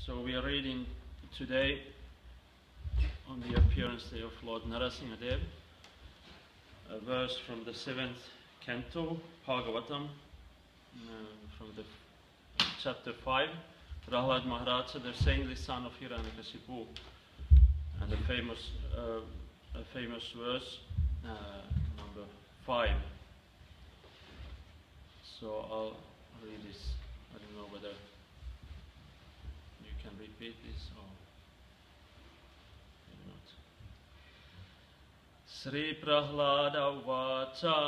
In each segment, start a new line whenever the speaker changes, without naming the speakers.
So we are reading today on the appearance day of Lord Narasimhadeva, a verse from the 7th canto, Bhagavatam, from the chapter 5. Prahlad Maharaj, the saintly son of Hiranyakasipu, and a famous verse, number 5. So I'll read this. I don't know whether you can repeat this or maybe not. Sri Prahlada Uvacha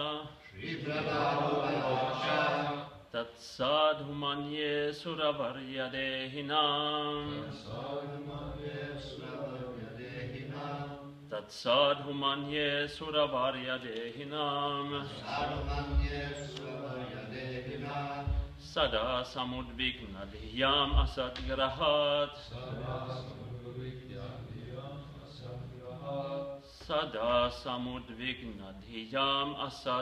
Tat sadhu manye suravarya dehinam Tat sadhu manye suravarya dehinam Sada samudvigna dhyam asatgrahat Sada samudvigna dhyam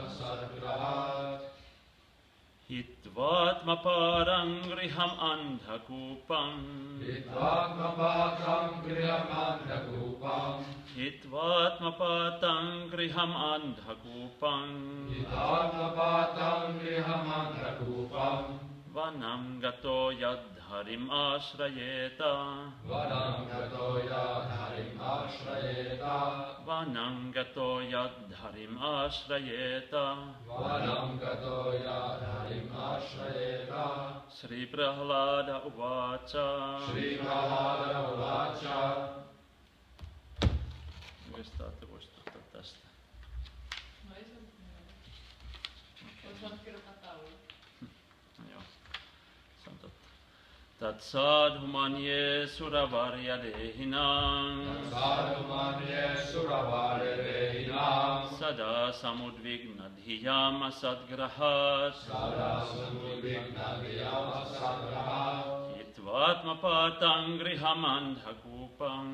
asatgrahat Hitvatma parang griham andhakupam Hitvatma patang griham andhakupam Vanam gato yadharim ashrayeta Vanam gato yadharim ashrayeta Sri Prahlada Uvacha Questa tästä.
No ei se ole. Olisi voinut kirjoittaa tauluun.
Joo, se on totta. Tat sadhu manye suravarya dehinam Sada samudvigna dhyam asatgrahat Hitvatma patang griham andhakupam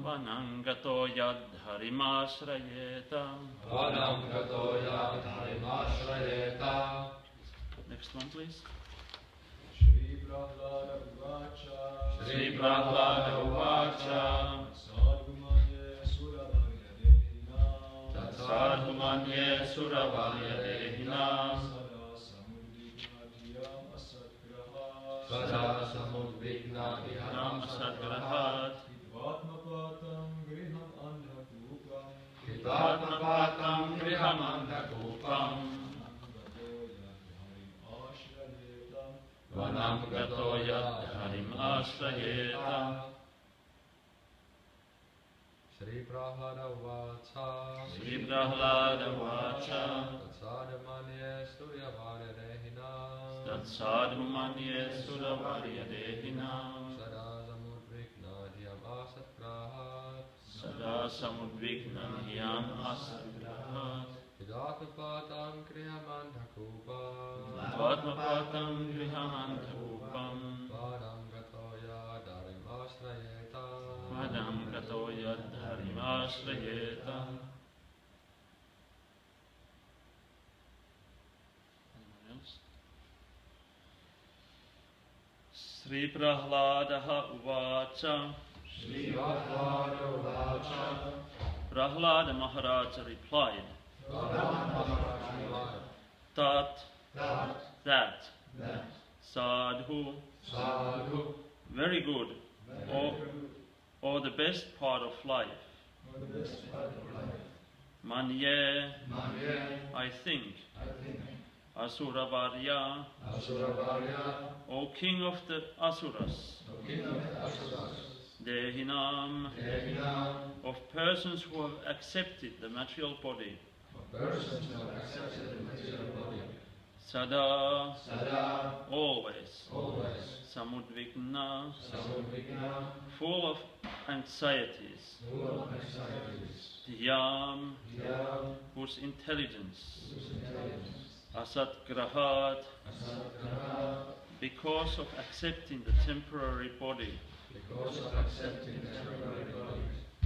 Vanam gato yadharim ashrayeta Next one, please.
Shri Prahlada Uvacha
Sadhu manye suravarya dehinam Sada samudvigna dhyam asatgrahat Hitvatma patang griham andhakupam Vanam gato yadharim ashrayeta
Shri Prahlada Uvacha
Tat sadhu manye suravarya dehinam Sada samudvigna dhyam asatgrahat Hitvatma patang griham andhakupam Vanam gato yadharim ashrayeta Anyone else? Sri Prahladaha Uvacha Prahlada Maharaja replied that sadhu very good or the best part of life manye I think Asuravarya O king of the Asuras Dehinam of persons who have accepted the material body Sada always Samudvigna full of anxieties Dhyam whose intelligence Asatgrahat because of accepting the temporary body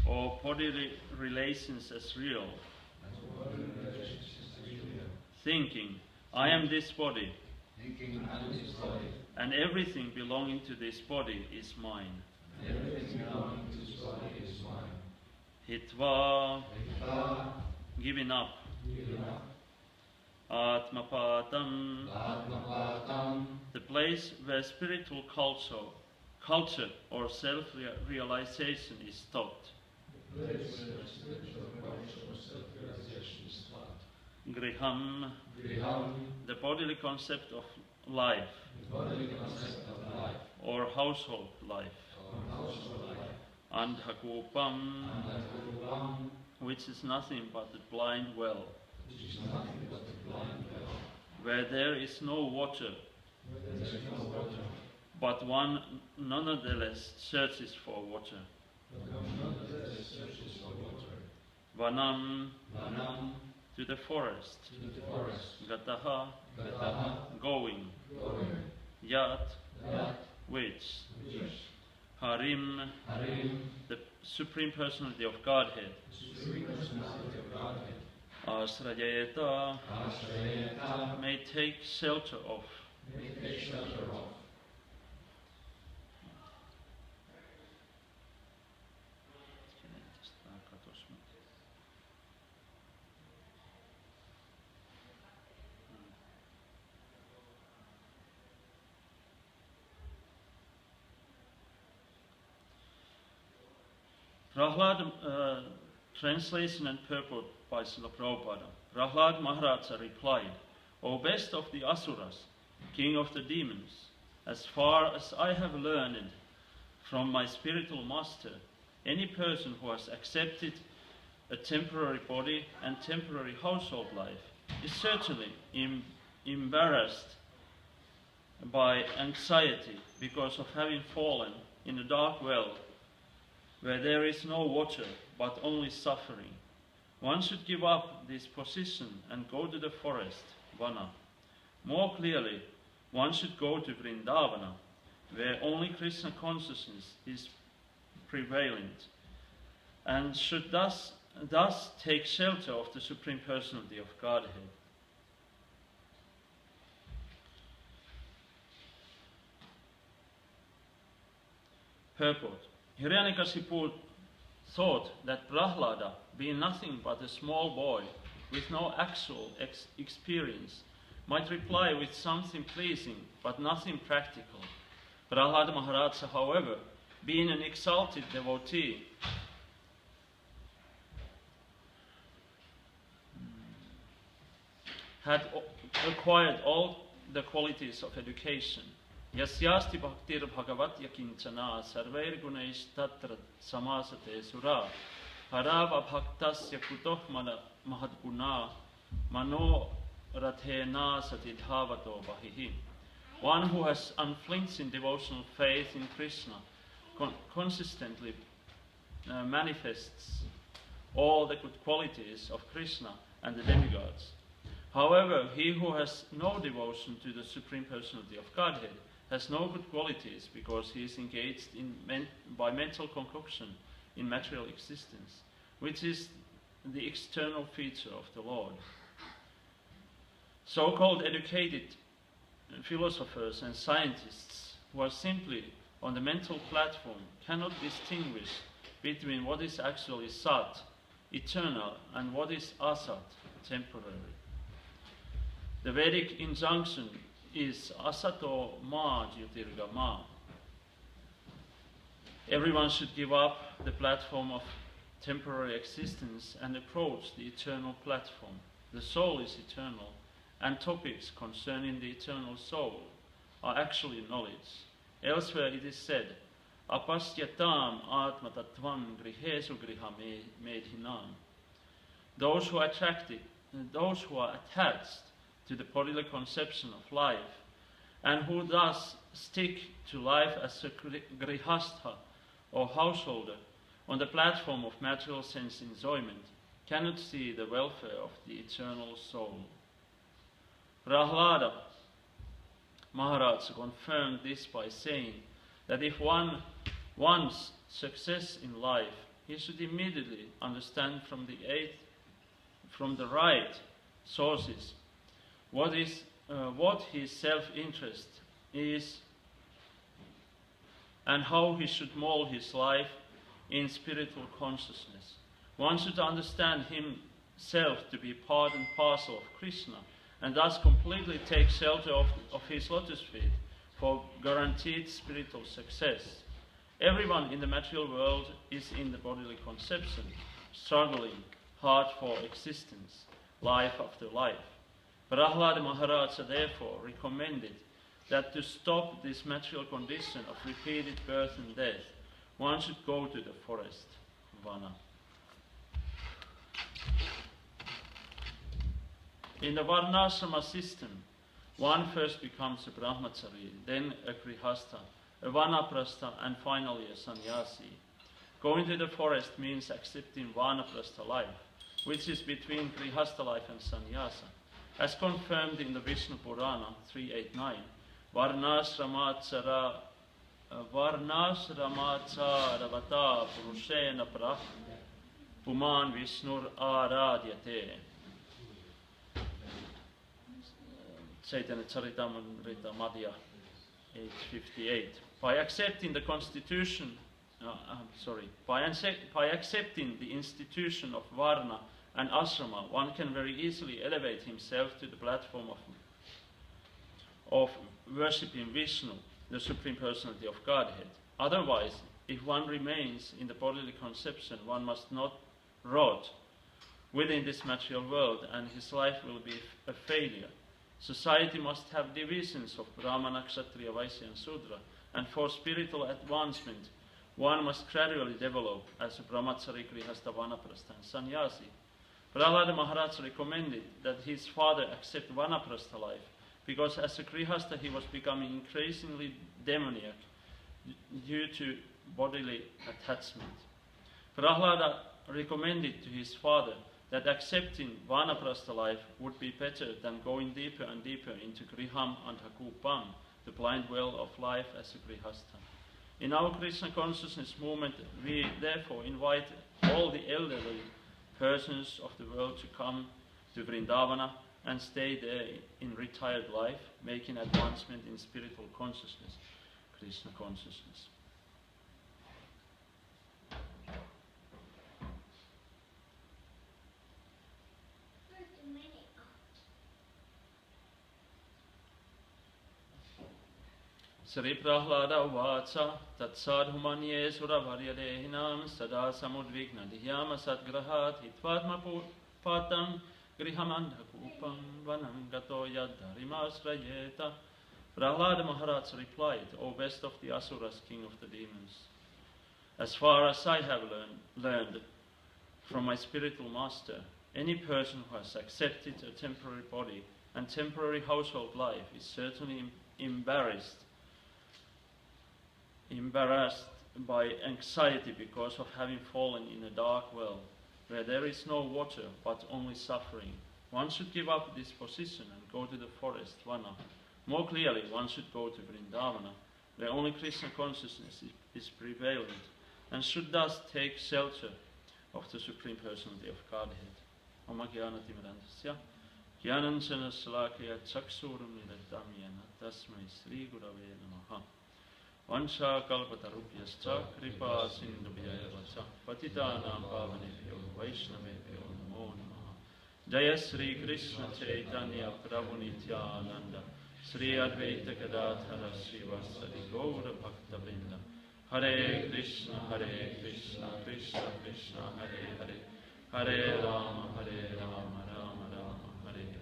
or bodily relations as real thinking, I am this body,
thinking I am this body,
and everything belonging to this body is mine.
and everything belonging to this body is mine.
Hitva,
Hita,
giving up.
giving up,
Atmapatam,
Atmapatam,
the place where spiritual culture or self-realization is taught.
the place where spiritual culture or self-realization is taught.
Griham,
Griham,
the bodily concept of life
the bodily concept of life,
or household life.
or household life.
Andhakupam,
Andhakupam,
which is nothing but the blind well,
which is nothing but the blind well,
where there is no water,
where there is no water,
but one nonetheless searches for water.
but one nonetheless searches for water.
Vanam,
Vanam,
to the forest.
to the forest.
Gataha,
Gataha,
going.
going.
Yat,
Yat,
which.
which.
Harim,
Harim,
the Supreme Personality of Godhead.
Supreme Personality of Godhead.
Asrayeta,
Ashrayeta,
may take shelter of.
may take shelter of.
Prahlad, translation and purport by Srila Prabhupada. Prahlad Maharaja replied, O best of the Asuras, king of the demons, as far as I have learned from my spiritual master, any person who has accepted a temporary body and temporary household life is certainly embarrassed by anxiety because of having fallen in a dark well where there is no water but only suffering. One should give up this position and go to the forest, Vana. More clearly, one should go to Vrindavana, where only Krishna consciousness is prevalent, and should thus take shelter of the Supreme Personality of Godhead. Purport. Hiranyakasipu thought that Prahlada, being nothing but a small boy with no actual experience, might reply with something pleasing but nothing practical. Prahlada Maharaja, however, being an exalted devotee, had acquired all the qualities of education. Yasyasti bhaktir bhagavat yakinchana sarvair gunaish tatra samasate sura harava bhaktasya kutoh mahadguna mano rathena satidhavato bahihi. One who has unflinching devotional faith in Krishna consistently manifests all the good qualities of Krishna and the demigods. However, he who has no devotion to the Supreme Personality of Godhead has no good qualities because he is engaged by mental concoction in material existence, which is the external feature of the Lord. So-called educated philosophers and scientists who are simply on the mental platform cannot distinguish between what is actually sat, eternal, and what is asat, temporary. The Vedic injunction is asato ma jyotirga ma. Everyone should give up the platform of temporary existence and approach the eternal platform. The soul is eternal, and topics concerning the eternal soul are actually knowledge. Elsewhere it is said, apasyatam atma tattvam grihesu griha medhinam. Those who are attached to the bodily conception of life, and who thus stick to life as a grihastha or householder on the platform of material sense enjoyment, cannot see the welfare of the eternal soul. Prahlada Maharaj confirmed this by saying that if one wants success in life, he should immediately understand from the right sources what his self-interest is and how he should mold his life in spiritual consciousness. One should understand himself to be part and parcel of Krishna, and thus completely take shelter of his lotus feet for guaranteed spiritual success. Everyone in the material world is in the bodily conception, struggling hard for existence, life after life. Prahlada Maharaja therefore recommended that to stop this material condition of repeated birth and death, one should go to the forest, Vana. In the Varnashrama system, one first becomes a brahmachari, then a grihastha, a vanaprastha, and finally a sannyasi. Going to the forest means accepting vanaprastha life, which is between grihastha life and sannyasa. As confirmed in the Vishnu Purana 389, Varnashramacharvata Purushena Prah Puman Vishnur Aradyate. Chaitanya Charitamrita Madhya 858. By accepting the constitution, by accepting the institution of Varna and Ashrama, one can very easily elevate himself to the platform of worshipping Vishnu, the Supreme Personality of Godhead. Otherwise, if one remains in the bodily conception, one must not rot within this material world, and his life will be a failure. Society must have divisions of Brahmana, Kshatriya, Vaishya and Sudra, and for spiritual advancement, one must gradually develop as a brahmachari, grihastha, vanaprastha and sannyasi. Prahlada Maharaj recommended that his father accept vanaprastha life, because as a grihastha he was becoming increasingly demoniac due to bodily attachment. Prahlada recommended to his father that accepting vanaprastha life would be better than going deeper and deeper into griham and hakupam, the blind well of life as a grihastha. In our Krishna consciousness movement, we therefore invite all the elderly persons of the world to come to Vrindavana and stay there in retired life, making advancement in spiritual consciousness, Krishna consciousness. Sri Prahlada Uvacha Tatsadhumanye Suravaryadehinam Sada Samudvigna Dihyama Satgrahat Hitvatma Patam Grihamandhakupam Vanangato Yadharimasrayeta. Prahlada Maharaj replied, O best of the Asuras, king of the demons, as far as I have learned from my spiritual master, any person who has accepted a temporary body and temporary household life is certainly embarrassed by anxiety because of having fallen in a dark well where there is no water but only suffering. One should give up this position and go to the forest, Vana. More clearly, one should go to Vrindavana, where only Krishna consciousness is prevalent, and should thus take shelter of the Supreme Personality of Godhead. Oma Gyanatimrandasya Gyananchana Salakaya Chaksuram Nidatam Yana Tasmai Sri Gurave Namaha. Vansha kalpatarubhyascha kripa sindhubhyayavacha patitanam pavanebhyo vaishnavebhyo namo namaha. Jaya Sri Krishna Chaitanya Prabhu Nityananda Sri Advaita Gadadhara Srivasadi Gaura Bhakta Vrinda. Hare Krishna Krishna Krishna Hare Hare Hare Rama Rama Rama Hare Hare.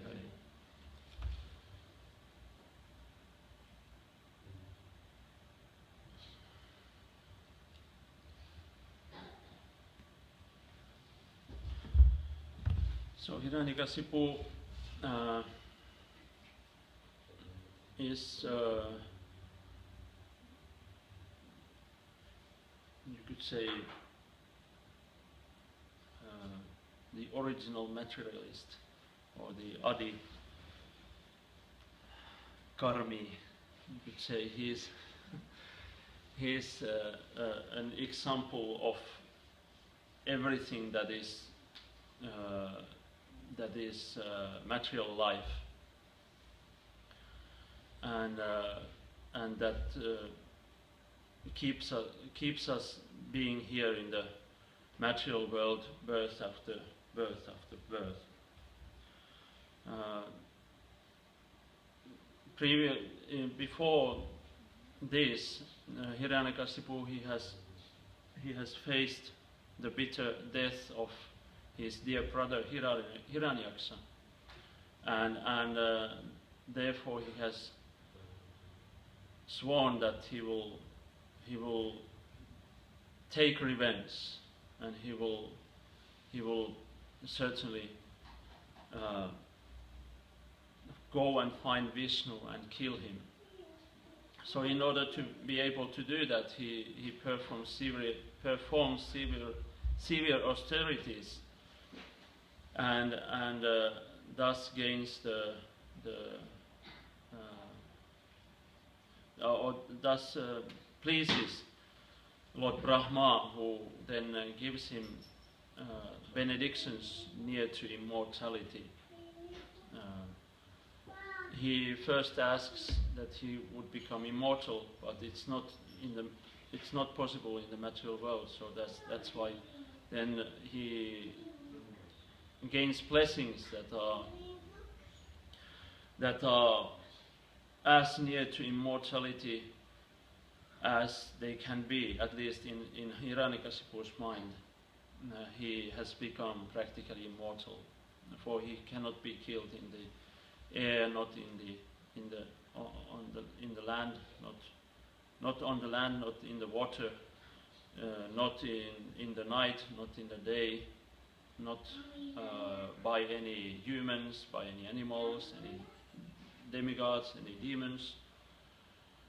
So Hiranyakasipu is, you could say, the original materialist, or the Adi Karmi. You could say he's an example of everything that is material life and that keeps us being here in the material world, birth after birth after birth. Before this, Hiranyakasipu, he has faced the bitter death of his dear brother Hiranyaksha, and therefore he has sworn that he will take revenge, and he will certainly go and find Vishnu and kill him. So in order to be able to do that, he performs severe austerities, and thus gains thus pleases Lord Brahma, who then gives him benedictions near to immortality. He first asks that he would become immortal, but it's not possible in the material world. So that's why then he gains blessings that are as near to immortality as they can be, at least in Hiranyakasipu's mind. He has become practically immortal, for he cannot be killed in the air, not in the land, not on the land, not in the water, not in the night, not in the day, not by any humans, by any animals, any demigods, any demons.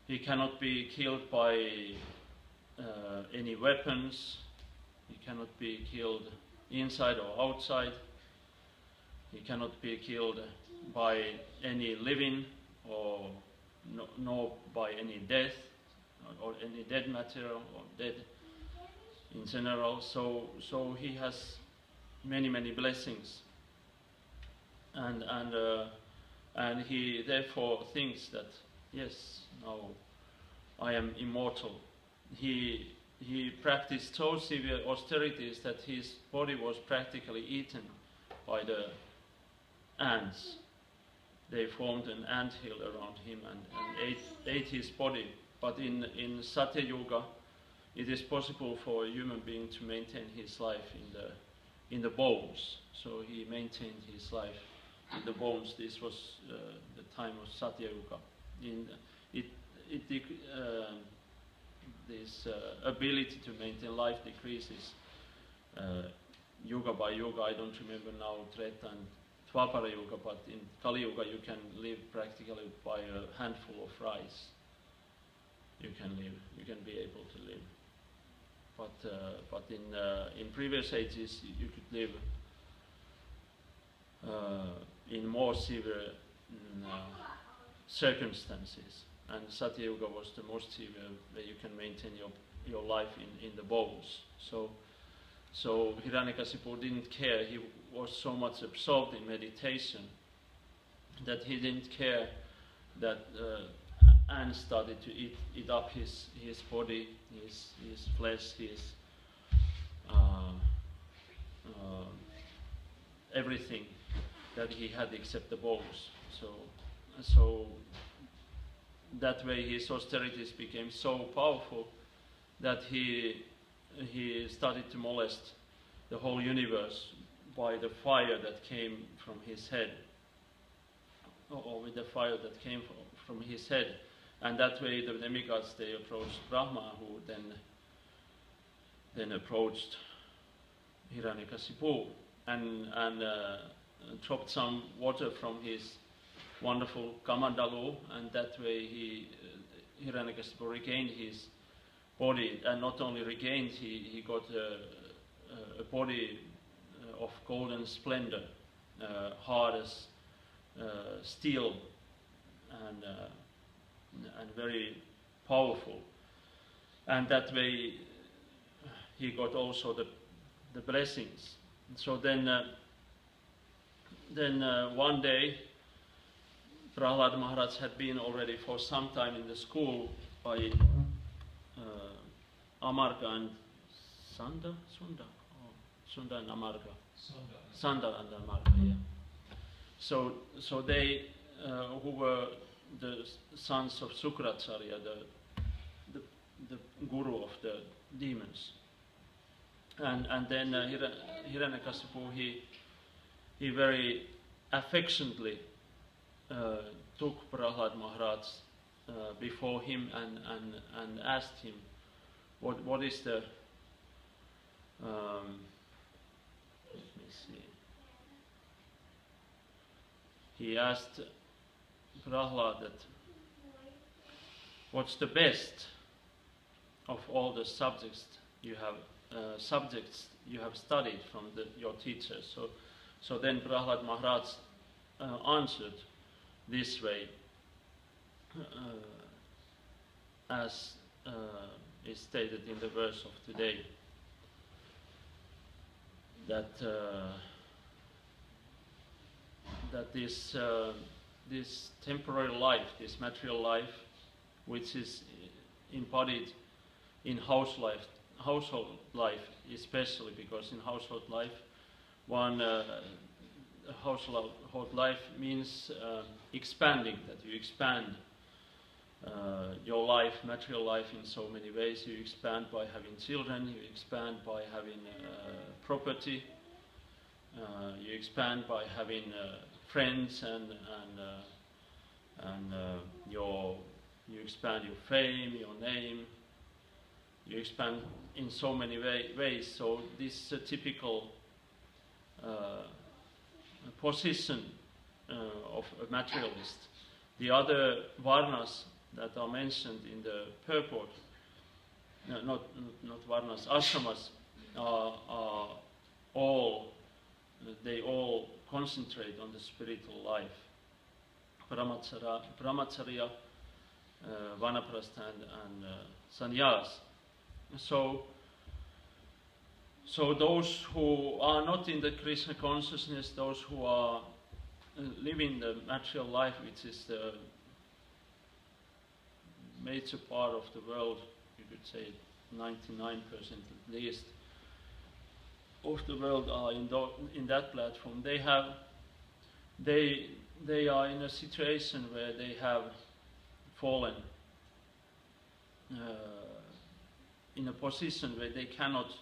He cannot be killed by any weapons. He cannot be killed inside or outside. He cannot be killed by any living, or nor by any death, or any dead material, or dead in general. So he has many blessings, and he therefore thinks that yes, now I am immortal. He practiced so severe austerities that his body was practically eaten by the ants. They formed an anthill around him and ate his body. But in Satya Yuga, it is possible for a human being to maintain his life in the bones. So he maintained his life in the bones. This was the time of Satya Yuga. This ability to maintain life decreases yuga by yuga. I don't remember now Treta and Dwapara Yuga, but in Kali Yuga you can live practically by a handful of rice. You can be able to live. But in previous ages you could live in more severe circumstances. And Satya Yuga was the most severe, where you can maintain your life in the bones. So Hiranyakasipu didn't care. He was so much absorbed in meditation that he didn't care that ants started to eat up his body, his flesh, his everything that he had except the bones. So that way his austerities became so powerful that he started to molest the whole universe by the fire that came from his head, or with the fire that came from his head. And that way the demigods, they approached Brahma, who then approached Hiranyakasipu and dropped some water from his wonderful Kamandalu, and that way Hiranyakasipu regained his body, and not only regained, he got a body of golden splendor, hard as steel, and very powerful. And that way he got also the blessings. So then one day Prahlad Maharaj had been already for some time in the school by Amarga and Sunda and Amarga. Sanda and Amarga, yeah. So they, who were the sons of Sukracharya, the guru of the demons, and then Hiranyakasipu, he very affectionately took Prahlad Maharaj before him and asked him, what is the let me see. He asked Prahlad that what's the best of all the subjects you have studied from your teachers. So then Prahlad Maharaj answered this way, as is stated in the verse of today, that this temporary life, this material life, which is embodied in household life, especially because in household life, household life means expanding, that you expand your life, material life, in so many ways. You expand by having children, you expand by having property, you expand by having friends, you expand your fame, your name. You expand in so many ways. So this is a typical position of a materialist. The other varnas that are mentioned in the purport, not varnas, ashramas, are all, they all concentrate on the spiritual life. Brahmacharya, vanaprastha and sannyas. So those who are not in the Krishna consciousness, those who are living the material life, which is the major part of the world, you could say 99% at least of the world are in that platform. They are in a situation where they have fallen in a position where they cannot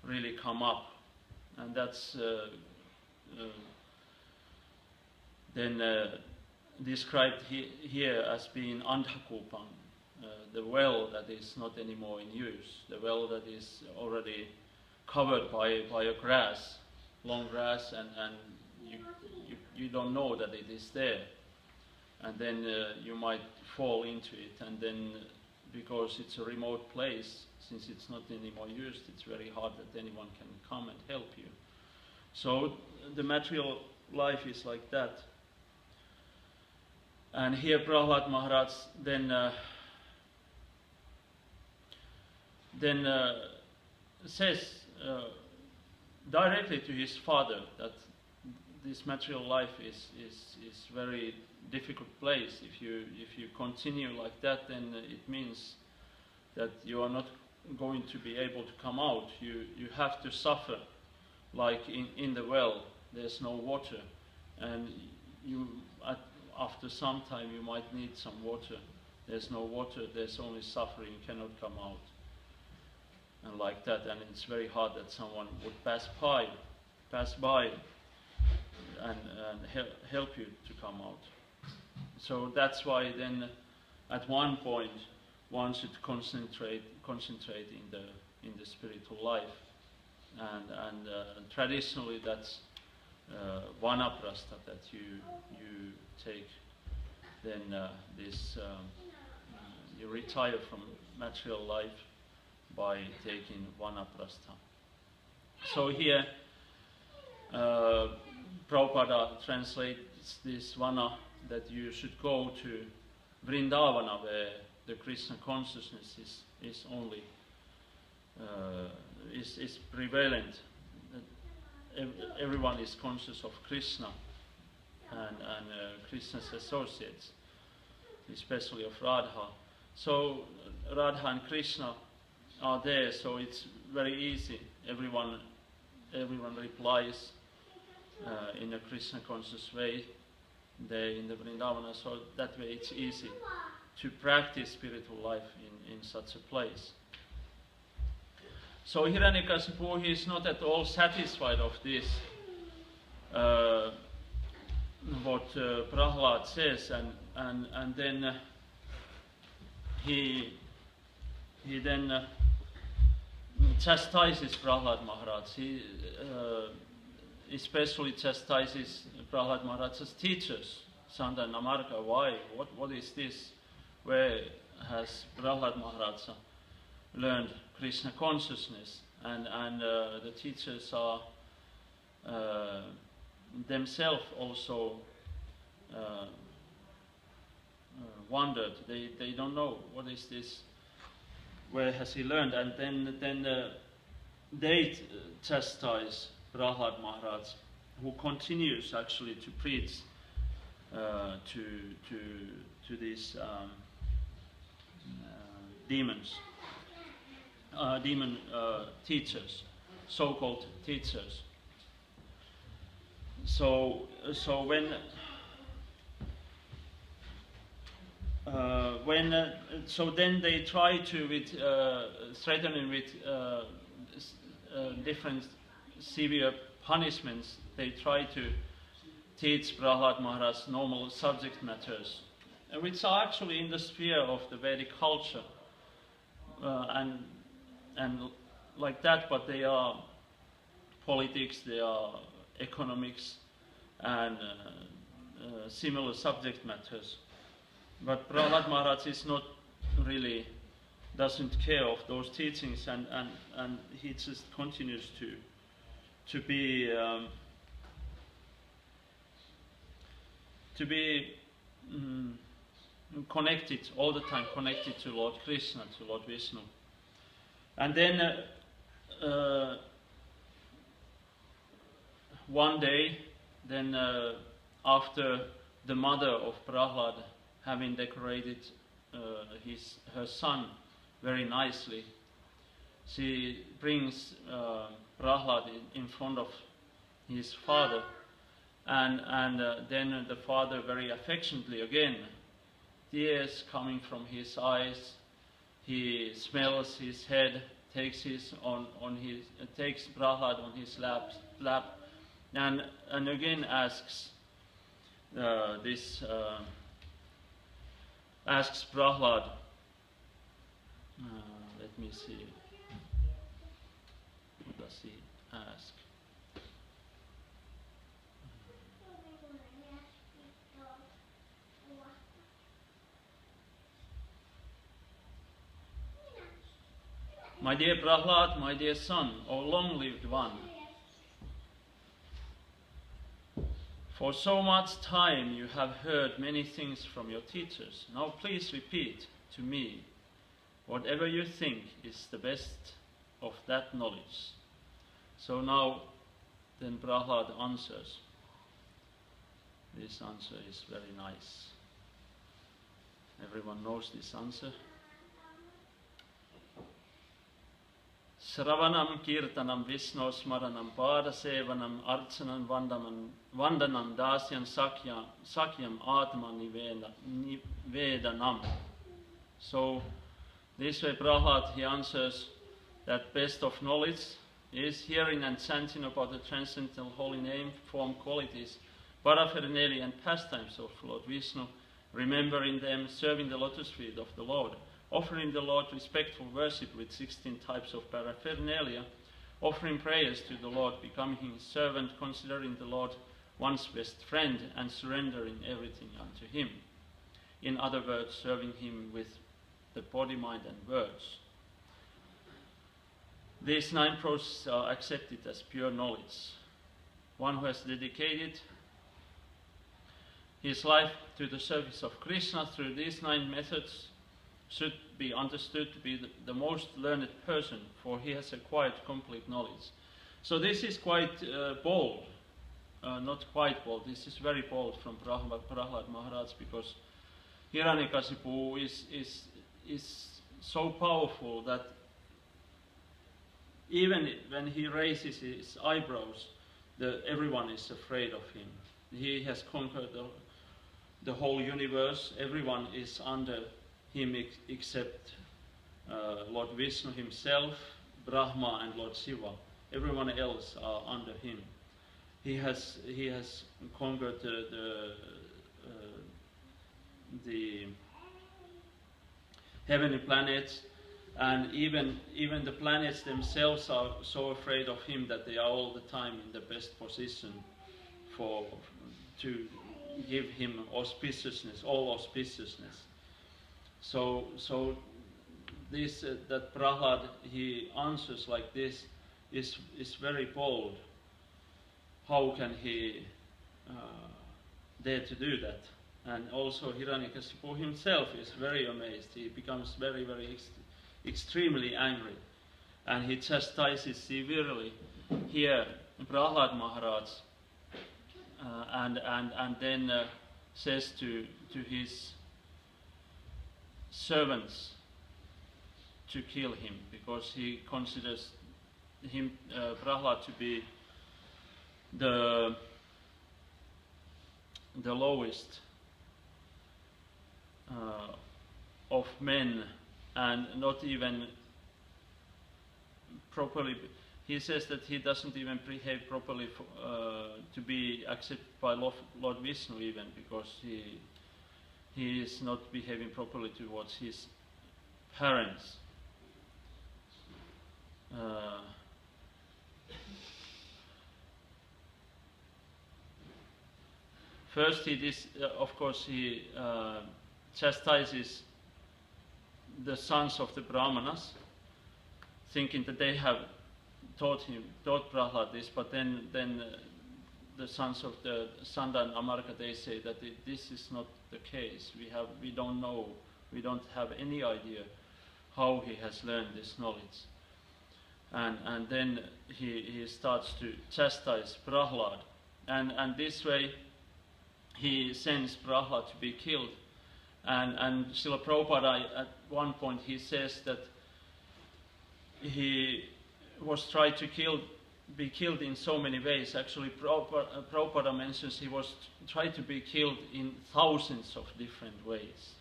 really come up, and that's then described here as being andhakupam, the well that is not anymore in use, the well that is already covered by a grass, long grass, and you don't know that it is there, and then you might fall into it, and then because it's a remote place, since it's not anymore used, it's very hard that anyone can come and help you. So the material life is like that. And here Prahlad Maharaj then says directly to his father that this material life is very difficult place. If you continue like that, then it means that you are not going to be able to come out. You have to suffer, like in the well. There's no water, and after some time you might need some water. There's no water. There's only suffering. You cannot come out, and like that. And it's very hard that someone would pass by, and help you to come out. So that's why then, at one point, one should concentrate in the spiritual life, and traditionally that's vanaprastha, that you take then you retire from material life by taking vanaprastha. So here Prabhupada translates this vana, that you should go to Vrindavana, where the Krishna consciousness is only is prevalent. Everyone is conscious of Krishna, and Krishna's associates, especially of Radha. So Radha and Krishna are there, so it's very easy. Everyone replies in a Krishna conscious way there in the Vrindavana, so that way it's easy to practice spiritual life in such a place. So Hiranyakasipu, he is not at all satisfied of this, what Prahlad says, and then he then chastises Prahlad Maharaj. He especially chastises Prahlad Maharaj's teachers, Sanda and Namarka. Why? What is this? Where has Prahlad Maharaj learned Krishna consciousness? And the teachers are themselves also wondered. They don't know what is this. Where has he learned? And then they chastise Prahlad Maharaj, who continues actually to preach to these demons, demon teachers, so-called teachers. So then they try to threaten with different severe punishments. They try to teach Prahlad Maharaj normal subject matters, which are actually in the sphere of the Vedic culture, and like that. But they are politics, they are economics, and similar subject matters. But Prahlad Maharaj is not really, doesn't care of those teachings, and he just continues to be connected all the time, connected to Lord Krishna, to Lord Vishnu. And then one day, then after the mother of Prahlad having decorated her son very nicely, she brings Prahlad in front of his father, and then the father very affectionately, again, tears coming from his eyes, he smells his head, takes Prahlad on his lap, and again asks asks Prahlad. Let me see. What does he ask? My dear Prahlad, my dear son, O long-lived one, for so much time you have heard many things from your teachers. Now please repeat to me whatever you think is the best of that knowledge. So now then Prahlad answers. This answer is very nice. Everyone knows this answer. Sravanam kirtanam Vishno smaranam padasevanam archanam vandanam dasyam sakyam atma nivedanam. So this way Prahlad, he answers that best of knowledge is hearing and chanting about the transcendental holy name, form, qualities, paraphernalia and pastimes of Lord Vishnu, remembering them, serving the lotus feet of the Lord, offering the Lord respectful worship with 16 types of paraphernalia, offering prayers to the Lord, becoming his servant, considering the Lord one's best friend, and surrendering everything unto him. In other words, serving him with the body, mind and words. These 9 processes are accepted as pure knowledge. One who has dedicated his life to the service of Krishna through these 9 methods should be understood to be the most learned person, for he has acquired complete knowledge. So this is quite bold. not quite bold. This is very bold from Prahlad Maharaj, because Hiranyakasipu is so powerful that even when he raises his eyebrows, everyone is afraid of him. He has conquered the whole universe. Everyone is under him except Lord Vishnu himself, Brahma and Lord Shiva. Everyone else are under him. He has conquered the heavenly planets, and even the planets themselves are so afraid of him that they are all the time in the best position to give him auspiciousness, all auspiciousness. So this that Prahlad, he answers like this is very bold. How can he dare to do that? And also Hiranyakasipu himself is very amazed. He becomes very, very extremely angry, and he chastises severely here Prahlad Maharaj, and then says to his servants to kill him, because he considers him Prahlad to be the lowest of men, and not even properly. He says that he doesn't even behave properly to be accepted by Lord Vishnu, even, because he is not behaving properly towards his parents. First, of course, he chastises the sons of the Brahmanas, thinking that they have taught Prahlad this, but then the sons of the Sanda and Amarka, they say that this is not the case. We don't know, we don't have any idea how he has learned this knowledge. And then he starts to chastise Prahlad, and this way he sends Prahlad to be killed. And Srila Prabhupada, at one point, he says that he was tried to be killed in so many ways. Actually, Prabhupada mentions he was tried to be killed in thousands of different ways.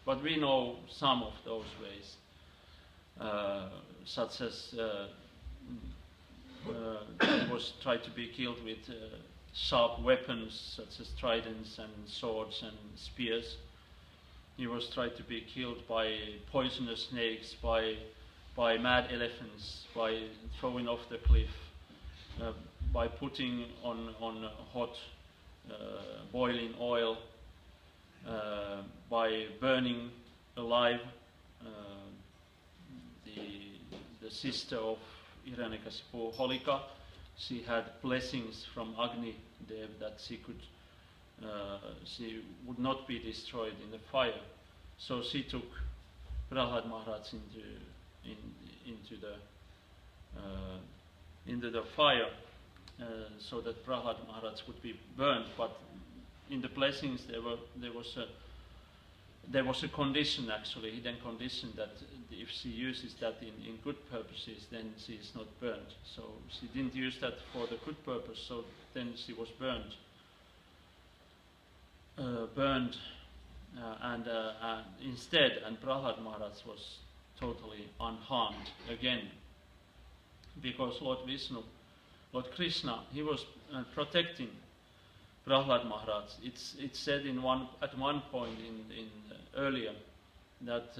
But we know some of those ways, such as he was tried to be killed with sharp weapons, such as tridents and swords and spears. He was tried to be killed by poisonous snakes, by mad elephants, by throwing off the cliff, by putting on hot boiling oil, by burning alive the sister of Hiranyakasipu, Holika. She had blessings from Agni Dev that she would not be destroyed in the fire. So she took Prahlad Maharaj into the fire, so that Prahlad Maharaj would be burned. But in the blessings there was a condition, actually, hidden condition, that if she uses that in good purposes, then she is not burned. So she didn't use that for the good purpose, so then she was burned. Instead, and Prahlad Maharaj was totally unharmed again, because Lord Vishnu, Lord Krishna, he was protecting Prahlad Maharaj. It's said at one point in earlier that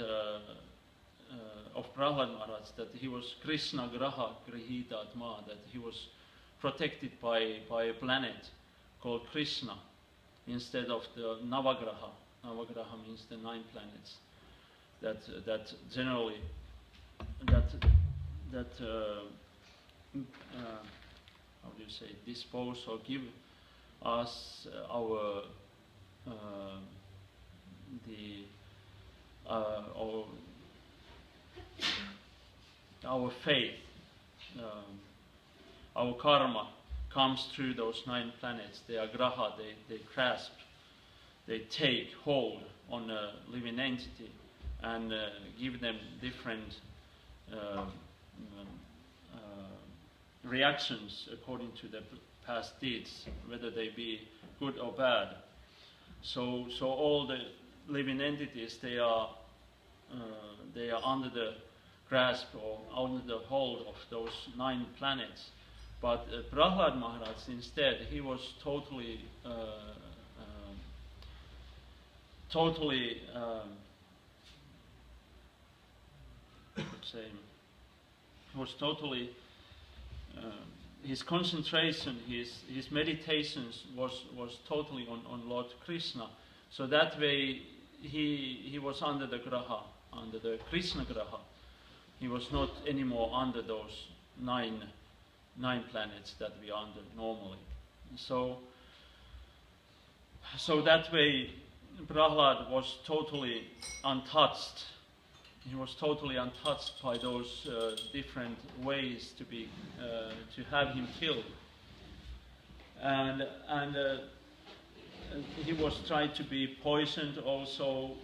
of Prahlad Maharaj, that he was Krishna Graha Grihita Atma, that he was protected by a planet called Krishna instead of the Navagraha. Navagraha means the 9 planets that generally how do you say, dispose or give us our faith, our karma comes through those 9 planets. They are graha, they grasp, they take hold on a living entity and give them different reactions according to their past deeds, whether they be good or bad. So all the living entities, they are under the grasp or under the hold of those 9 planets. But Prahlad Maharaj, instead, he was totally his concentration, his meditations was totally on Lord Krishna. So that way he was under the graha, under the Krishna graha. He was not anymore under those nine planets that we are under normally. So that way Prahlad was totally untouched. He was totally untouched by those different ways to have him killed, and he was tried to be poisoned also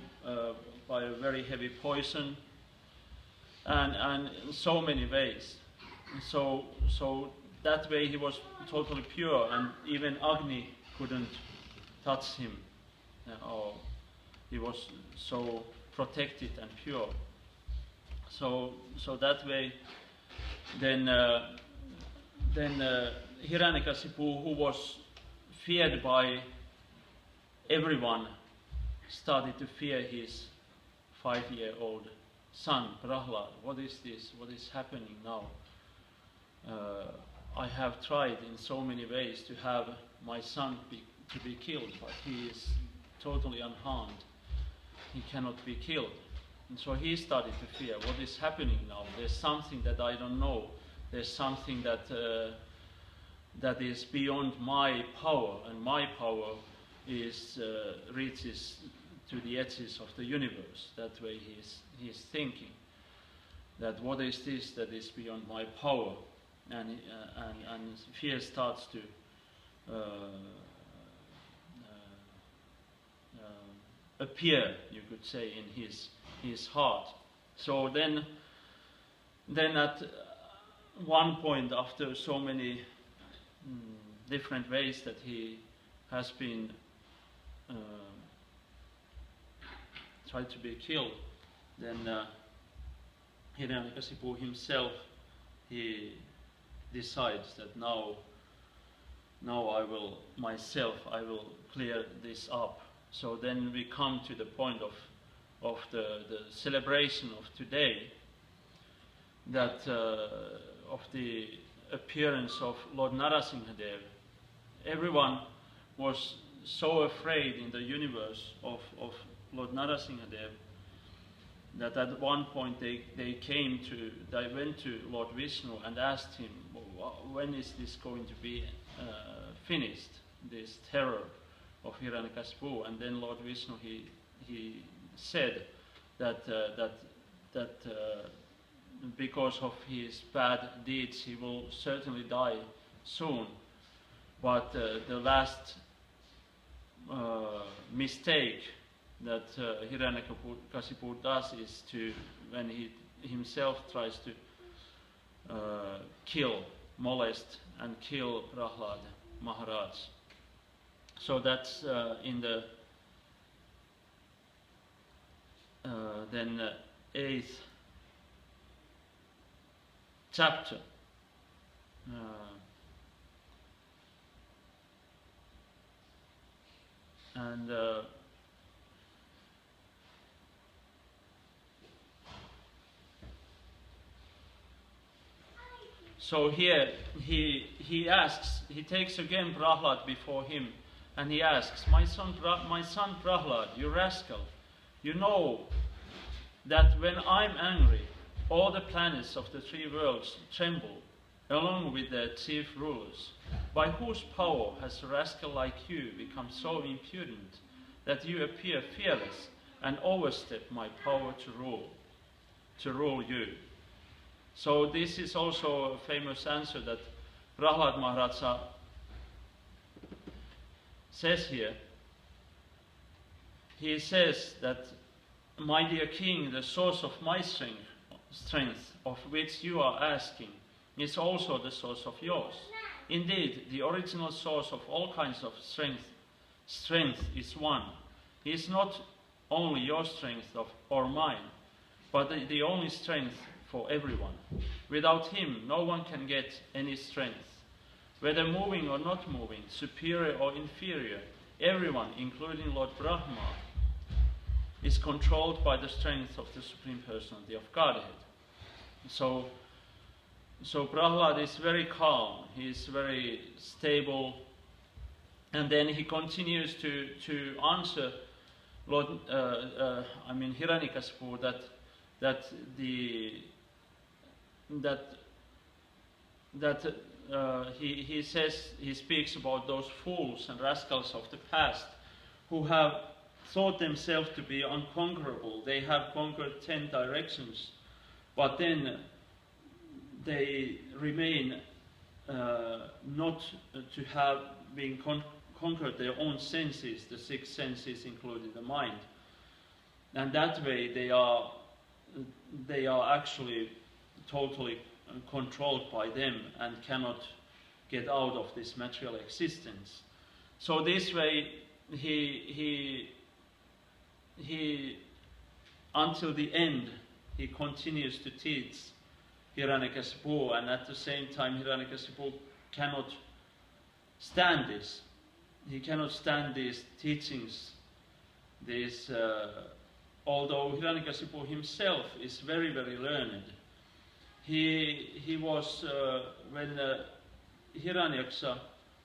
by a very heavy poison, and so many ways. So that way he was totally pure, and even Agni couldn't touch him, or he was so protected and pure. So that way, then Hiranyakasipu, who was feared by everyone, started to fear his 5-year-old son, Prahlad. What is this? What is happening now? I have tried in so many ways to have my son to be killed, but he is totally unharmed. He cannot be killed. And so he started to fear, what is happening now? There's something that I don't know. There's something that is beyond my power, and my power reaches to the edges of the universe. That way he's thinking that what is this that is beyond my power, and fear starts to appear, you could say, in his heart. So then at one point, after so many different ways that he has been tried to be killed, then Hiranyakasipu himself, he decides that now I will clear this up. So then we come to the point of the celebration of today, that of the appearance of Lord Narasimhadeva. Everyone was so afraid in the universe of Lord Narasimhadeva that at one point they went to Lord Vishnu and asked him, when is this going to be finished, this terror of Hiranyakasipu? And then Lord Vishnu, he said that because of his bad deeds he will certainly die soon. But the last mistake that Hiranyakasipu does is when he himself tries to molest and kill Prahlad Maharaj. So that's in the then 8th chapter. And so here he takes again Prahlad before him, and he asks, my son Prahlad, you rascal, you know that when I'm angry, all the planets of the 3 worlds tremble, along with their chief rulers. By whose power has a rascal like you become so impudent that you appear fearless and overstep my power to rule you? So this is also a famous answer that Prahlad Maharaj says here, he says that, my dear king, the source of my strength, of which you are asking, is also the source of yours. Indeed, the original source of all kinds of strength is one. He is not only your strength or mine, but the only strength for everyone. Without him, no one can get any strength. Whether moving or not moving, superior or inferior, everyone, including Lord Brahma, is controlled by the strength of the Supreme Personality of Godhead. So Prahlad is very calm, he is very stable, and then he continues to answer Lord, Hiranyakasipu, he speaks about those fools and rascals of the past who have thought themselves to be unconquerable. They have conquered 10 directions, but then they remain not to have been conquered their own senses, the 6 senses including the mind. And that way they are actually totally controlled by them and cannot get out of this material existence. So this way he until the end he continues to teach Hiranyakasipu, and at the same time Hiranyakasipu cannot stand this. He cannot stand these teachings. Although Hiranyakasipu himself is very, very learned, he was when Hiranyaksa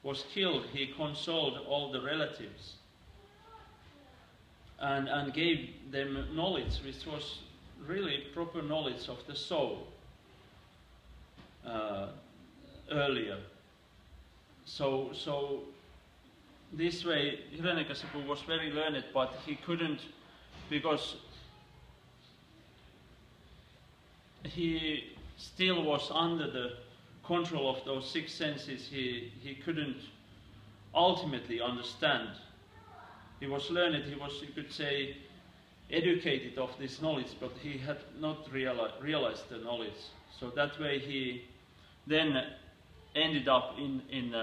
was killed, he consoled all the relatives and gave them knowledge, which was really proper knowledge of the soul earlier. So this way Hiranyakasipu was very learned, but he couldn't, because he still was under the control of those 6 senses. He couldn't ultimately understand. He was learned, he was, you could say, educated of this knowledge, but he had not realized the knowledge. So that way he then ended up in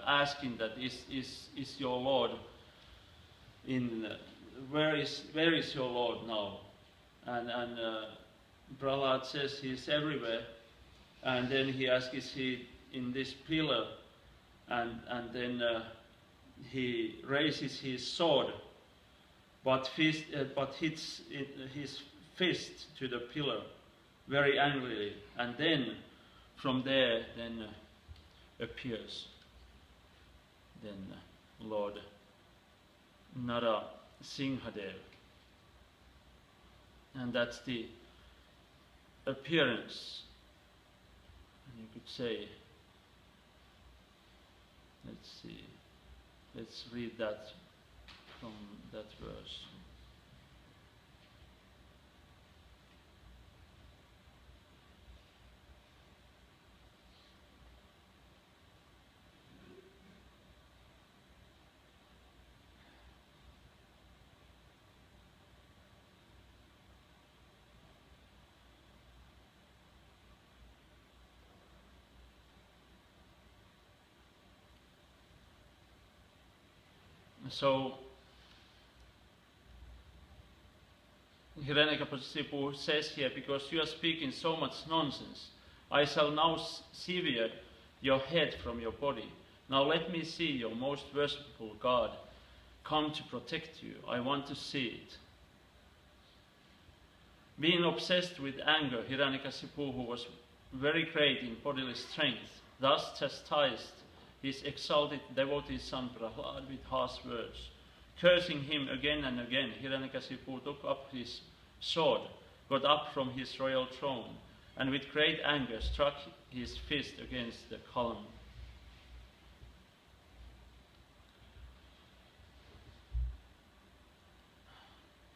asking that is your Lord where is your Lord now? And Prahlad says he is everywhere, and then he asks, is he in this pillar? And then he raises his sword, but hits his fist to the pillar very angrily, and then from there then appears Lord Narasimhadeva, and that's the appearance. And you could say, let's read that from that verse. So Hiranyakasipu says here, because you are speaking so much nonsense, I shall now sever your head from your body. Now let me see your most worshipful God come to protect you. I want to see it. Being obsessed with anger, Hiranyakasipu, who was very great in bodily strength, thus chastised his exalted devotee son Prahlad with harsh words. Cursing him again and again, Hiranyakasipu took up his sword, got up from his royal throne, and with great anger struck his fist against the column.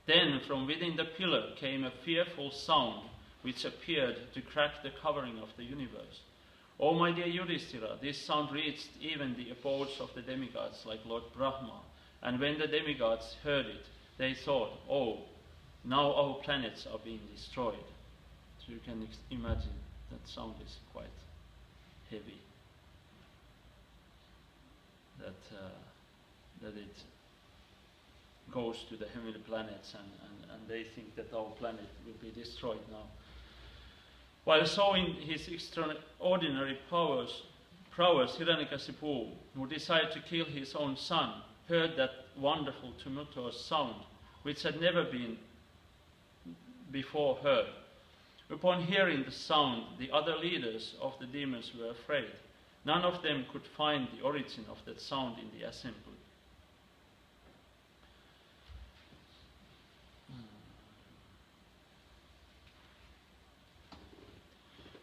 Then from within the pillar came a fearful sound which appeared to crack the covering of the universe. "O my dear Yudhishthira, this sound reached even the abodes of the demigods like Lord Brahma, and when the demigods heard it, they thought, oh, now our planets are being destroyed." So you can imagine that sound is quite heavy. That it goes to the heavenly planets, and they think that our planet will be destroyed now. While showing his extraordinary prowess, Hiranyakasipu, who decided to kill his own son, heard that wonderful tumultuous sound, which had never been before heard. Upon hearing the sound, the other leaders of the demons were afraid. None of them could find the origin of that sound in the assembly.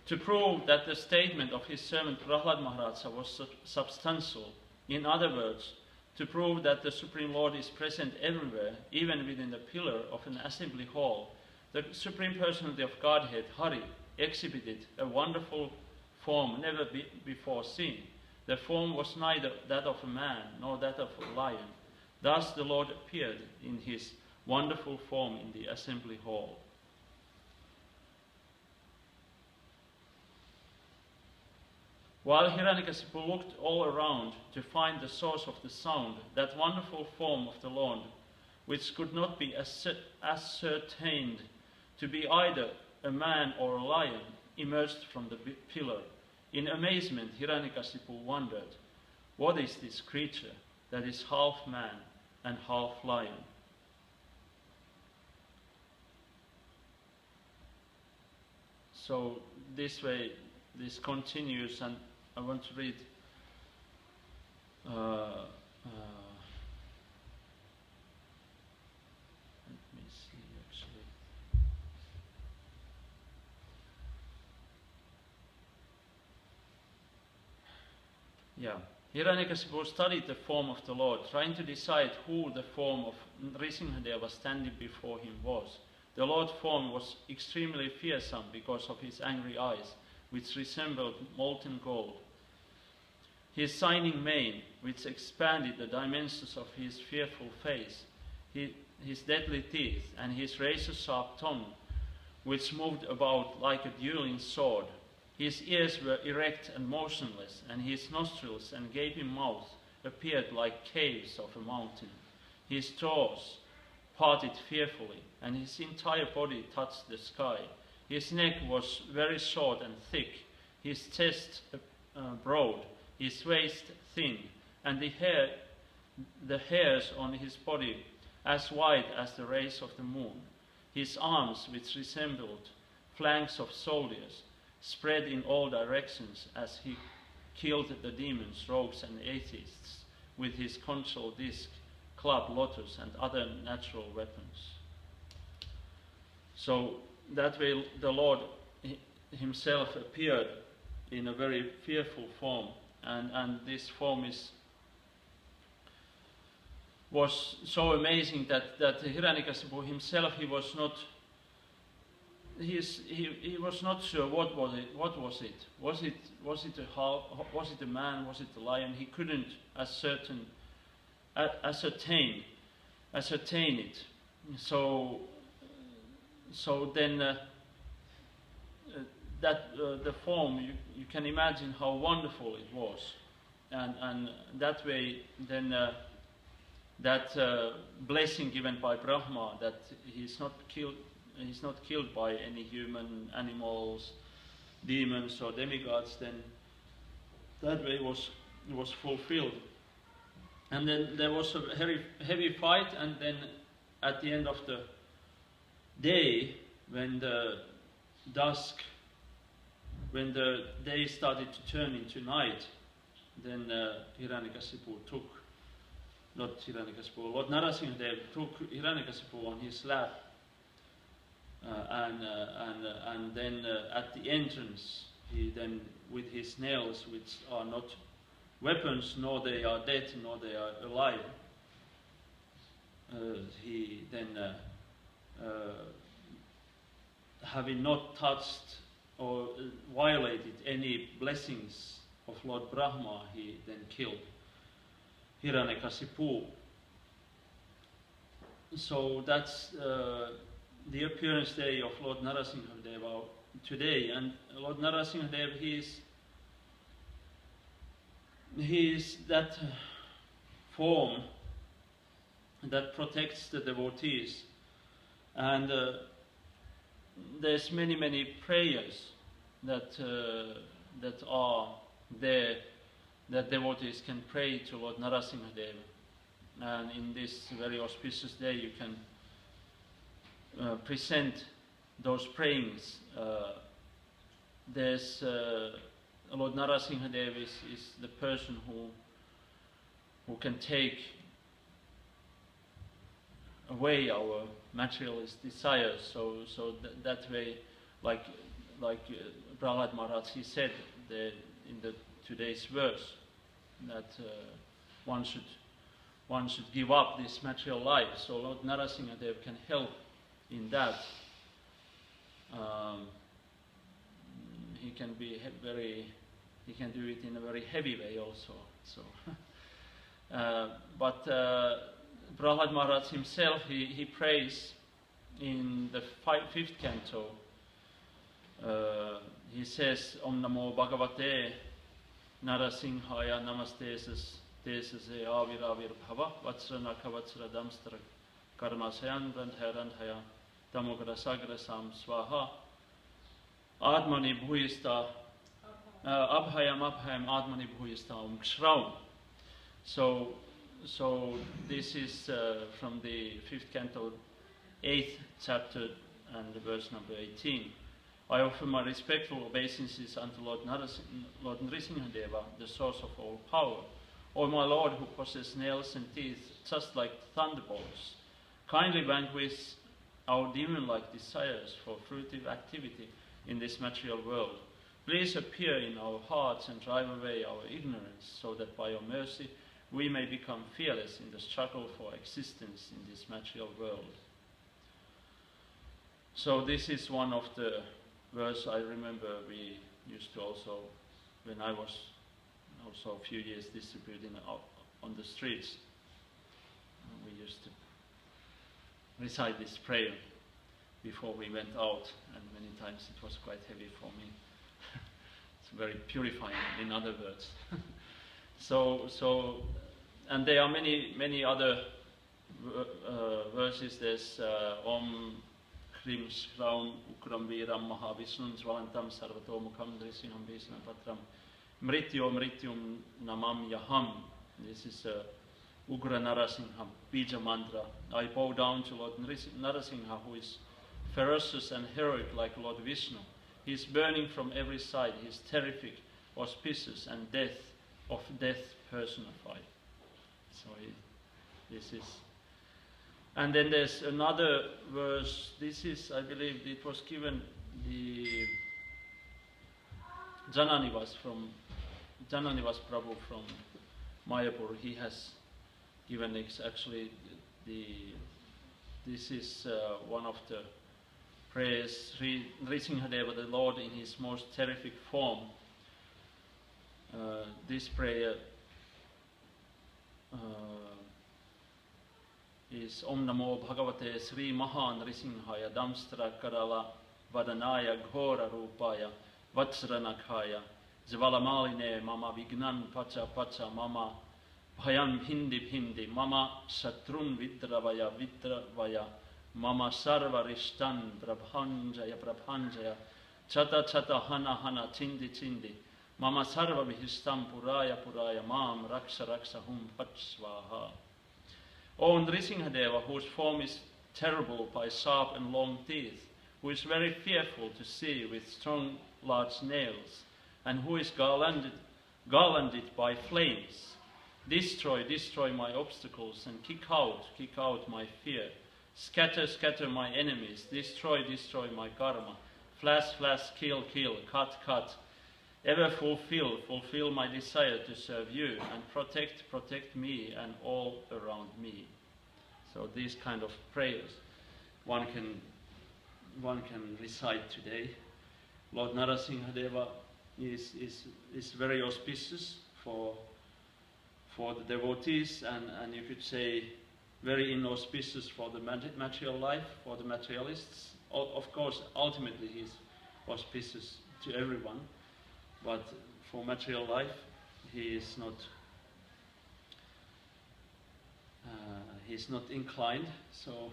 To prove that the statement of his servant Prahlad Maharaja was substantial, in other words, to prove that the Supreme Lord is present everywhere, even within the pillar of an assembly hall, the Supreme Personality of Godhead, Hari, exhibited a wonderful form never before seen. The form was neither that of a man nor that of a lion. Thus the Lord appeared in his wonderful form in the assembly hall. While Hiranyakasipu looked all around to find the source of the sound, that wonderful form of the Lord, which could not be ascertained to be either a man or a lion, emerged from the pillar. In amazement, Hiranyakasipu wondered, what is this creature that is half man and half lion? So this way, this continues, and I want to read let me see actually. Yeah. Hiranyakasipu studied the form of the Lord, trying to decide who the form of Narasimhadeva standing before him was. The Lord's form was extremely fearsome because of his angry eyes, which resembled molten gold. His shining mane, which expanded the dimensions of his fearful face, his deadly teeth, and his razor-sharp tongue, which moved about like a dueling sword. His ears were erect and motionless, and his nostrils and gaping mouth appeared like caves of a mountain. His jaws parted fearfully, and his entire body touched the sky. His neck was very short and thick, his chest broad, his waist thin, and the hairs on his body as white as the rays of the moon. His arms, which resembled flanks of soldiers, spread in all directions as he killed the demons, rogues, and atheists with his conchal disc, club, lotus, and other natural weapons. So that way the Lord himself appeared in a very fearful form, and this form was so amazing that Hiranyakasipu himself, he was not sure what was it. Was it a man? Was it a lion? He couldn't ascertain it. So then the form, you can imagine how wonderful it was, and that way then that blessing given by Brahma, that he's not killed by any human, animals, demons or demigods, then that way was fulfilled. And then there was a heavy fight, and then at the end of the day, when the day started to turn into night, then Lord Narasimhadeva took Hiranyakasipu on his lap, and then at the entrance, he then, with his nails, which are not weapons, nor they are dead, nor they are alive, he then, having not touched or violated any blessings of Lord Brahma, he then killed Hiranyakasipu. So that's the appearance day of Lord Narasimhadeva today. And Lord Narasimhadeva, he is that form that protects the devotees. And there's many prayers that are there that devotees can pray to Lord Narasimhadeva. And in this very auspicious day you can present those prayings. There's Lord Narasimhadeva is the person who can take away our materialist desires. So that way, like Prahlad Maharaj, he said in the today's verse that one should give up this material life. So Lord Narasimhadeva can help in that. He can be he can do it in a very heavy way also. So, but Prahlad Maharaj himself, he prays in the fifth canto. He says, Om Namo Bhagavate Narasimhaya Namaste Desase Aviravir Bhava Vatsranaka Vatsradamstra Karmasayan Randhaya Damogra Sagrasam Swaha Admani Bhuyista Abhayam Admani Bhuyista Shraum. So this is from the 5th canto, 8th chapter and verse number 18. I offer my respectful obeisances unto Lord Narasimhadeva, the source of all power. O my Lord, who possesses nails and teeth just like thunderbolts, kindly vanquish our demon-like desires for fruitive activity in this material world. Please appear in our hearts and drive away our ignorance, so that by your mercy we may become fearless in the struggle for existence in this material world. So this is one of the verse I remember we used to also, when I was also a few years distributing on the streets, we used to recite this prayer before we went out, and many times it was quite heavy for me. It's very purifying, in other words. So, and there are many other verses. There's Om Krim Shraun Ukram Viram Mahavishnun Svalantam Sarvatomukam Drishinam Vishnam Patram Mrityum Namam Yaham. This is Ugra Narasimha Bija mantra. I bow down to Lord Narasimha, who is ferocious and heroic like Lord Vishnu. He is burning from every side. He is terrific, auspicious, and death personified. So this is. And then there's another verse. This is, I believe, it was given the Jananivas Prabhu from Mayapur. He has given actually this is one of the prayers. Sri Narasimhadeva, the Lord in his most terrific form. This prayer is Om Namo Bhagavate Sri Maha Narasimhaya Damstra Karala Vadanaya Ghora Rupaya Vatsranakaya Jvalamaline Mama Vignan Pacha Mama Bhayam Bhindi Mama Shatrun Vidravaya Mama Sarvaristan Prabhanjaya Chata Hana Chindi Mama Sarva Vihistam Puraya Mam Raksha Hum Patsvaha. O Narasimhadeva, whose form is terrible by sharp and long teeth, who is very fearful to see with strong large nails, and who is garlanded by flames, destroy my obstacles and kick out my fear. Scatter my enemies, destroy my karma. Flash, kill, cut. Ever fulfill my desire to serve you, and protect me and all around me. So these kind of prayers one can recite today Lord Narasimhadeva is very auspicious for the devotees, and you could say very inauspicious for the material life, for the materialists. Of course, ultimately he is auspicious to everyone, but for material life he is not. He's not inclined. So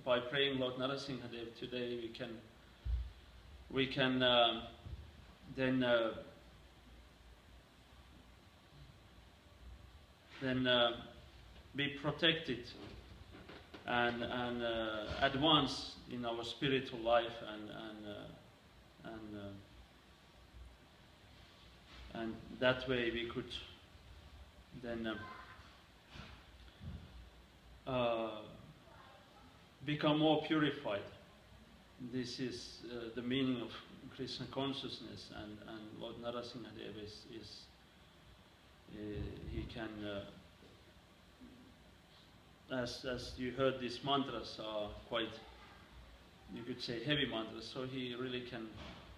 by praying Lord Narasimhadeva today, we can then be protected and advance in our spiritual life and that way we could then become more purified. This is the meaning of Krishna consciousness, and Lord Narasimhadeva he can, as you heard, these mantras are quite, you could say, heavy mantras, so he really can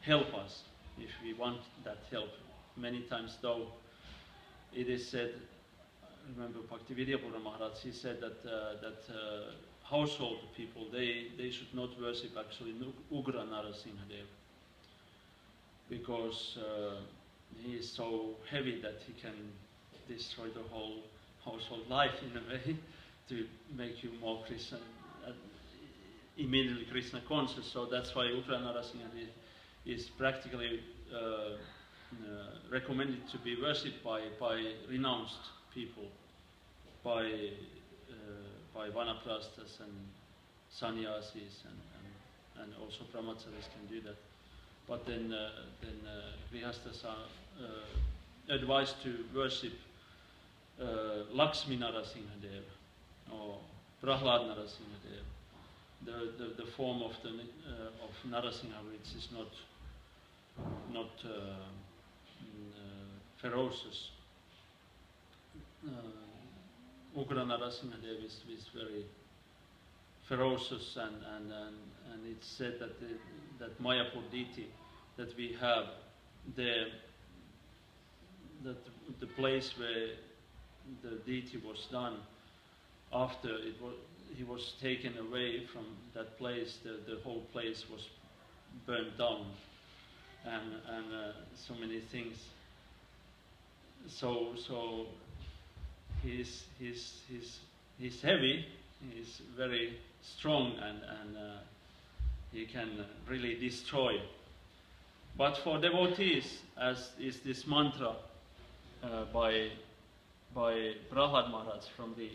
help us if we want that help. Many times though, it is said, I remember Bhaktivedanta Maharaj, he said that household people, they should not worship actually Ugra Narasimhadeva, because he is so heavy that he can destroy the whole household life in a way to make you more Krishna, immediately Krishna conscious. So that's why Ugra Narasimhadeva is practically recommended to be worshipped by renounced people, by vanaprasthas and sannyasis, and also brahmacharis can do that. But then grihasthas are advised to worship Lakshmi Narasimhadeva or Prahlad Narasimhadeva, the form of Narasimha, which is not ferocious. Ugra Narasimhadeva is very ferocious, and it's said that Mayapur deity that we have there, that the place where the deity was done, after he was taken away from that place, the whole place was burned down, and so many things. So he's heavy, he's very strong, and he can really destroy. But for devotees, as is this mantra by Prahlad Maharaj from the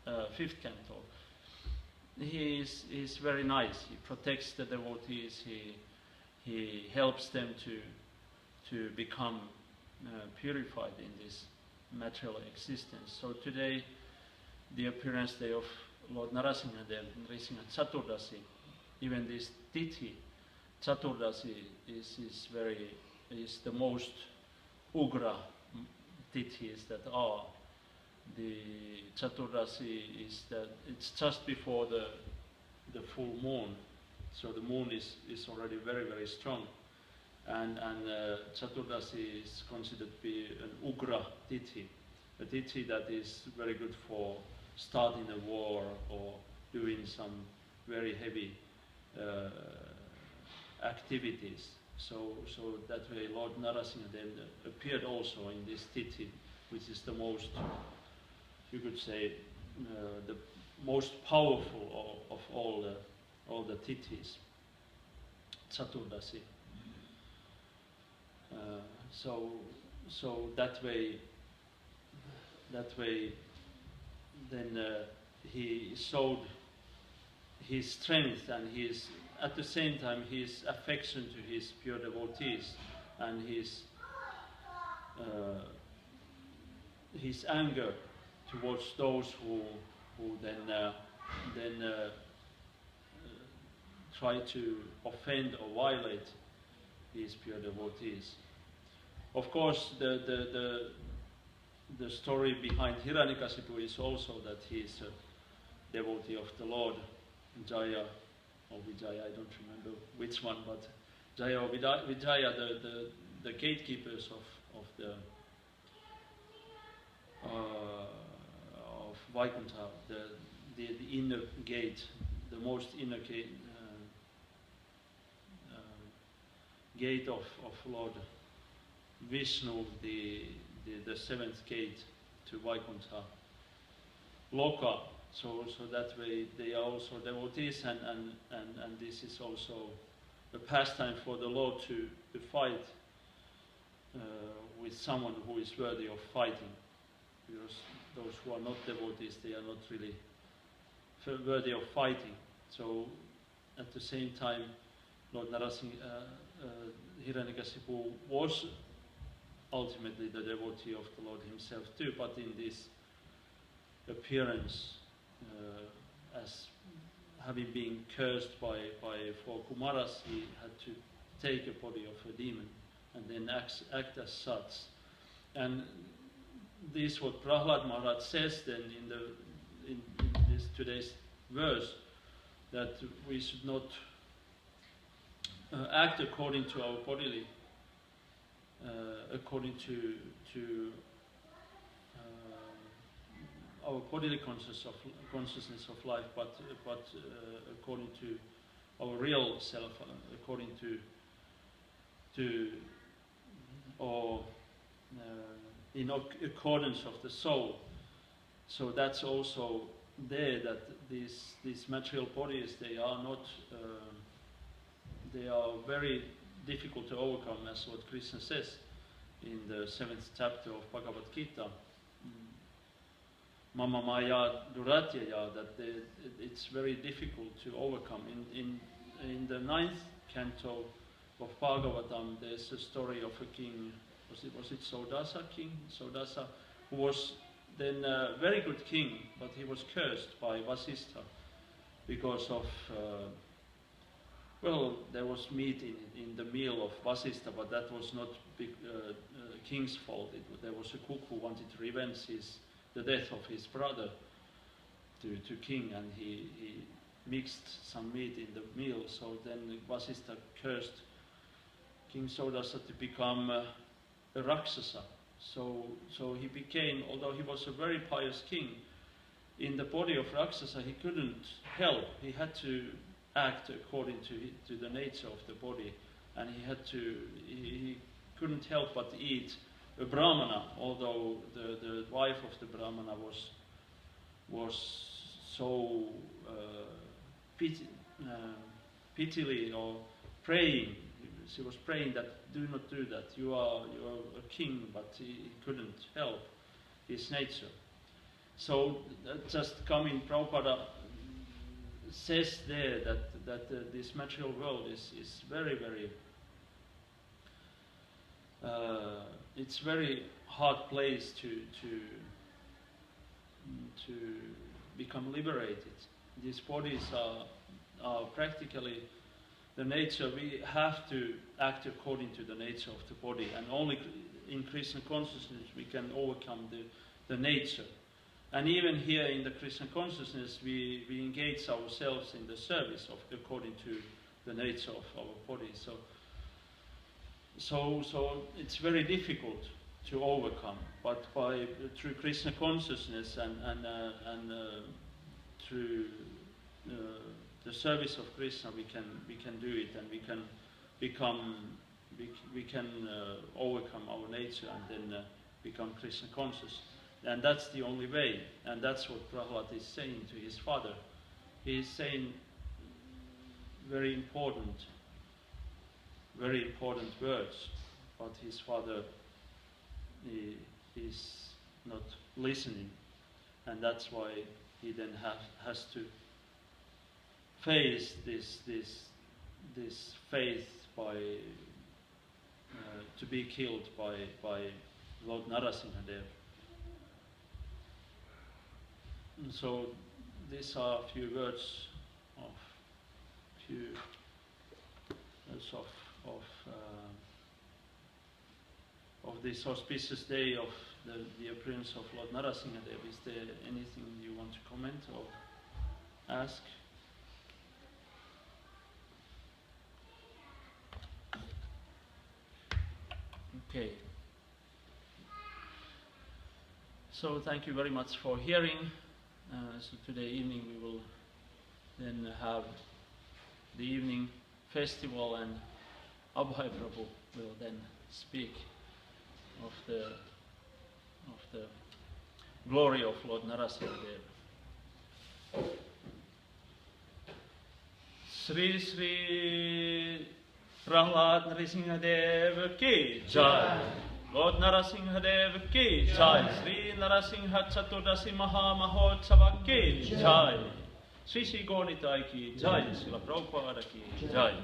5th canto, he is very nice. He protects the devotees. He helps them to become purified in this material existence. So today, the appearance day of Lord Narasimhadeva, Narasimha Chaturdasi, even this Tithi Chaturdasi is the most Ugra Tithis that are. The Chaturdasi it's just before the full moon, so the moon is already very, very strong, and Chaturdasi is considered to be an Ugra Tithi, a Tithi that is very good for starting a war or doing some very heavy activities. So that way Lord Narasimhadeva appeared also in this Tithi, which is the most, you could say, the most powerful of all the Tithis, Chaturdasi. So that way then he showed his strength and at the same time his affection to his pure devotees, and his anger towards those who then try to offend or violate his pure devotees. Of course, the story behind Hiranyakasipu is also that he is a devotee of the Lord, Jaya or Vijaya, I don't remember which one, but Jaya or Vijaya, the gatekeepers of the of Vaikuntha, the inner gate, the most inner gate, gate of Lord Vishnu, the seventh gate to Vaikuntha, Loka. So that way they are also devotees, and this is also a pastime for the Lord to fight with someone who is worthy of fighting. Because those who are not devotees, they are not really worthy of fighting. So at the same time, Lord Hiranyakasipu was ultimately the devotee of the Lord himself too, but in this appearance, as having been cursed by 4 Kumaras, he had to take a body of a demon and then act as such. And this is what Prahlad Maharaj says then in this today's verse, that we should not act according to our bodily, according to our bodily consciousness of life, but according to our real self, according to or in accordance of the soul. So that's also there, that these material bodies, they are not, they are very difficult to overcome, as what Krishna says in the 7th chapter of Bhagavad Gita. Mama Maya Duratyaya, that it's very difficult to overcome. In the 9th canto of Bhagavatam, there's a story of a king. Was it Sodasa king? Sodasa, who was then a very good king, but he was cursed by Vasistha because of well, there was meat in the meal of Vasistha, but that was not king's fault. There was a cook who wanted to revenge the death of his brother to king, and he mixed some meat in the meal. So then Vasistha cursed King Sodasa to become a Rakshasa. So he became, although he was a very pious king, in the body of Rakshasa he couldn't help. He had to act according to the nature of the body, and he couldn't help but eat a Brahmana, although the wife of the Brahmana was so pitifully or praying. She was praying that do not do that. You are a king, but he couldn't help his nature. So just coming, Prabhupada says there that this material world is very, very it's very hard place to become liberated. These bodies are practically the nature. We have to act according to the nature of the body, and only in Krishna consciousness we can overcome the nature. And even here in the Krishna consciousness, we engage ourselves in the service of according to the nature of our body. So it's very difficult to overcome, but through Krishna consciousness and through the service of Krishna, we can do it, and we can overcome our nature and then become Krishna conscious. And that's the only way, and that's what Prahlad is saying to his father. He is saying very important words, but his father is not listening, and that's why he then has to face this faith by to be killed by Lord Narasimhadeva. And so these are a few words of this auspicious day of the appearance of Lord Narasimhadeva. Is there anything you want to comment or ask? Okay. So thank you very much for hearing. So today evening we will then have the evening festival, and Abhay Prabhu will then speak of the glory of Lord Narasimhadeva. Sri Sri Prahlad Narasimhadeva ki jai. Lord Narasimhadeva ki jai. Sri Narasimha Chaturdasi Maha Mahotsava ki jai. Sri Sri Gaunitai ki jai. Srila Prabhupada ki jai.